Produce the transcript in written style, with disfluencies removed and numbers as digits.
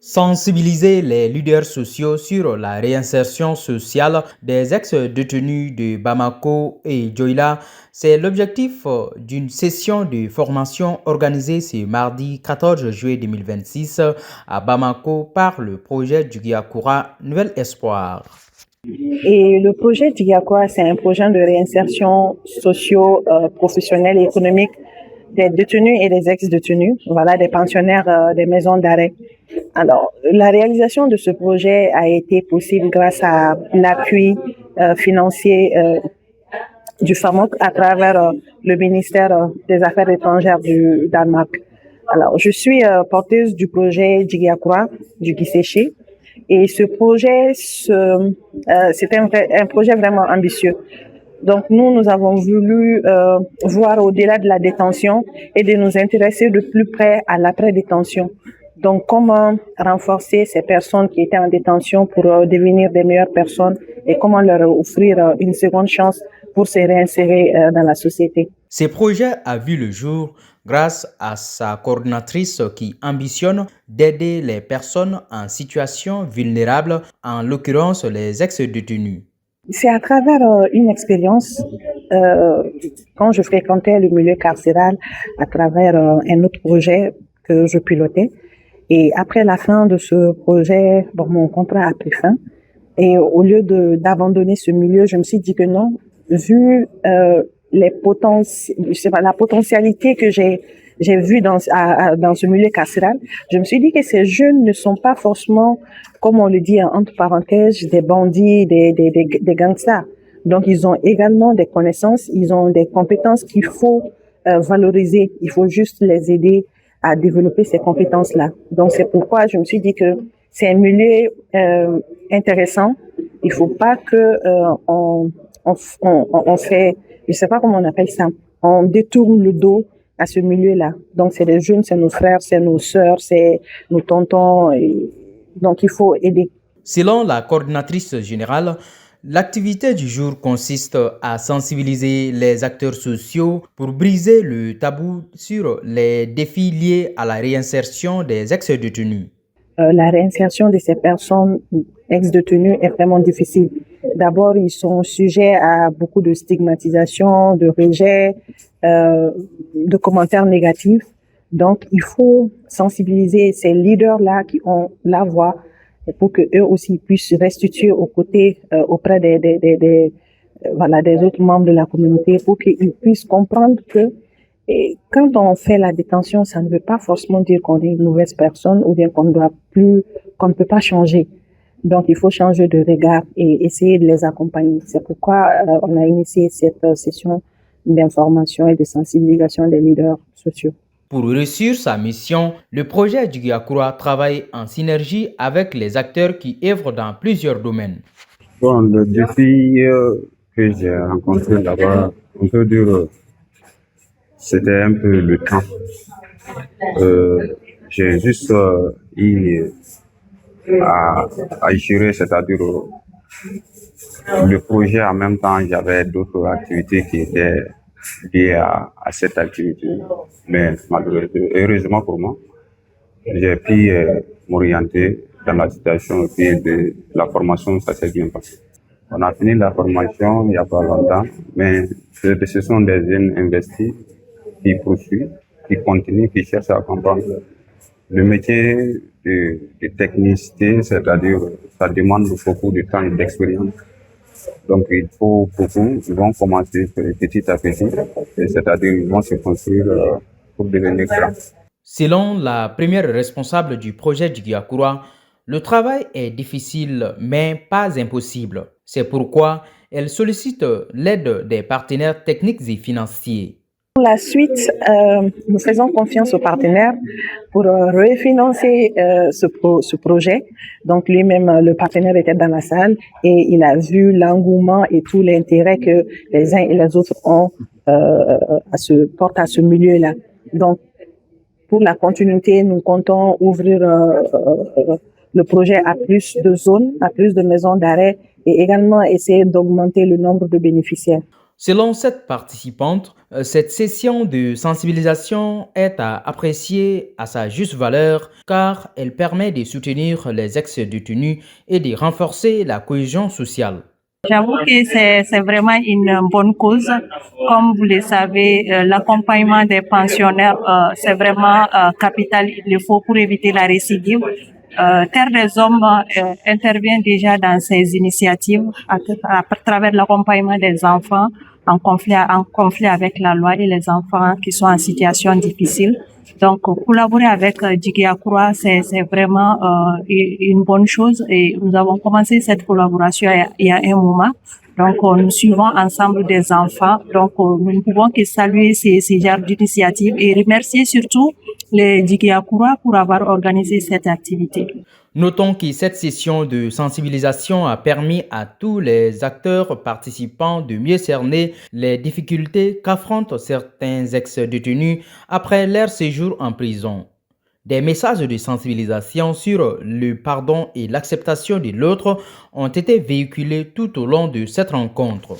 Sensibiliser les leaders sociaux sur la réinsertion sociale des ex-détenus de Bamako et Dioula, c'est l'objectif d'une session de formation organisée ce mardi 14 juillet 2026 à Bamako par le projet du Giakura Nouvel Espoir. Et le projet du Giakura, c'est un projet de réinsertion socio-professionnelle et économique des détenus et des ex-détenus, voilà, des pensionnaires des maisons d'arrêt. Alors, la réalisation de ce projet a été possible grâce à l'appui financier du FAMOC à travers le ministère des Affaires étrangères du Danemark. Alors, je suis porteuse du projet Giakura, du Giséché, et ce projet, c'était un projet vraiment ambitieux. Donc, nous avons voulu voir au-delà de la détention et de nous intéresser de plus près à l'après-détention. Donc, comment renforcer ces personnes qui étaient en détention pour devenir des meilleures personnes et comment leur offrir une seconde chance pour se réinsérer dans la société. Ce projet a vu le jour grâce à sa coordinatrice qui ambitionne d'aider les personnes en situation vulnérable, en l'occurrence les ex-détenus. C'est à travers une expérience, quand je fréquentais le milieu carcéral, à travers un autre projet que je pilotais. Et après la fin de ce projet, mon contrat a pris fin. Et au lieu d'abandonner ce milieu, je me suis dit que non, vu la potentialité que j'ai vue dans ce milieu carcéral, je me suis dit que ces jeunes ne sont pas forcément, comme on le dit entre parenthèses, des bandits, des gangsters. Donc, ils ont également des connaissances, ils ont des compétences qu'il faut valoriser. Il faut juste les aider à développer ces compétences-là. Donc, c'est pourquoi je me suis dit que c'est un milieu intéressant. Il faut pas que on fait, je sais pas comment on appelle ça, on détourne le dos à ce milieu-là. Donc, c'est les jeunes, c'est nos frères, c'est nos sœurs, c'est nos tontons. Donc, il faut aider. Selon la coordinatrice générale, l'activité du jour consiste à sensibiliser les acteurs sociaux pour briser le tabou sur les défis liés à la réinsertion des ex-détenus. La réinsertion de ces personnes ex-détenues est vraiment difficile. D'abord, ils sont sujets à beaucoup de stigmatisation, de rejet, de commentaires négatifs. Donc, il faut sensibiliser ces leaders-là qui ont la voix pour que eux aussi puissent restituer aux côtés auprès des autres membres de la communauté pour qu'ils puissent comprendre que quand on fait la détention, ça ne veut pas forcément dire qu'on est une mauvaise personne ou bien qu'on ne peut pas changer. Donc, il faut changer de regard et essayer de les accompagner. C'est pourquoi on a initié cette session d'information et de sensibilisation des leaders sociaux. Pour réussir sa mission, le projet du Giakura travaille en synergie avec les acteurs qui œuvrent dans plusieurs domaines. Bon, le défi que j'ai rencontré là-bas, on peut dire, c'était un peu le temps. J'ai juste eu à gérer, c'est-à-dire le projet en même temps, j'avais d'autres activités qui étaient liées à cette activité. Mais malheureusement, heureusement pour moi, j'ai pu m'orienter dans la situation et puis de la formation, ça s'est bien passé. On a fini la formation il n'y a pas longtemps, mais ce sont des jeunes investis qui poursuivent, qui continuent, qui cherchent à comprendre. Le métier de technicité, c'est-à-dire, ça demande beaucoup de temps et d'expérience. Donc, il faut beaucoup, ils vont commencer petit à petit, c'est-à-dire, ils vont se construire pour devenir grands. Selon la première responsable du projet du Giakura, le travail est difficile, mais pas impossible. C'est pourquoi elle sollicite l'aide des partenaires techniques et financiers. Pour la suite, nous faisons confiance aux partenaires pour refinancer ce projet. Donc lui-même, le partenaire était dans la salle et il a vu l'engouement et tout l'intérêt que les uns et les autres ont portent à ce milieu-là. Donc, pour la continuité, nous comptons ouvrir le projet à plus de zones, à plus de maisons d'arrêt et également essayer d'augmenter le nombre de bénéficiaires. Selon cette participante, cette session de sensibilisation est à apprécier à sa juste valeur car elle permet de soutenir les ex-détenus et de renforcer la cohésion sociale. J'avoue que c'est vraiment une bonne cause. Comme vous le savez, l'accompagnement des pensionnaires, c'est vraiment capital. Il le faut pour éviter la récidive. Terre des Hommes intervient déjà dans ces initiatives à travers l'accompagnement des enfants en conflit avec la loi et les enfants qui sont en situation difficile. Donc, collaborer avec Djigiakura, c'est vraiment une bonne chose et nous avons commencé cette collaboration il y a un moment. Donc, nous suivons ensemble des enfants. Donc, nous ne pouvons que saluer ces genres d'initiatives et remercier surtout les Djigiakura pour avoir organisé cette activité. Notons que cette session de sensibilisation a permis à tous les acteurs participants de mieux cerner les difficultés qu'affrontent certains ex-détenus après leur séjour en prison. Des messages de sensibilisation sur le pardon et l'acceptation de l'autre ont été véhiculés tout au long de cette rencontre.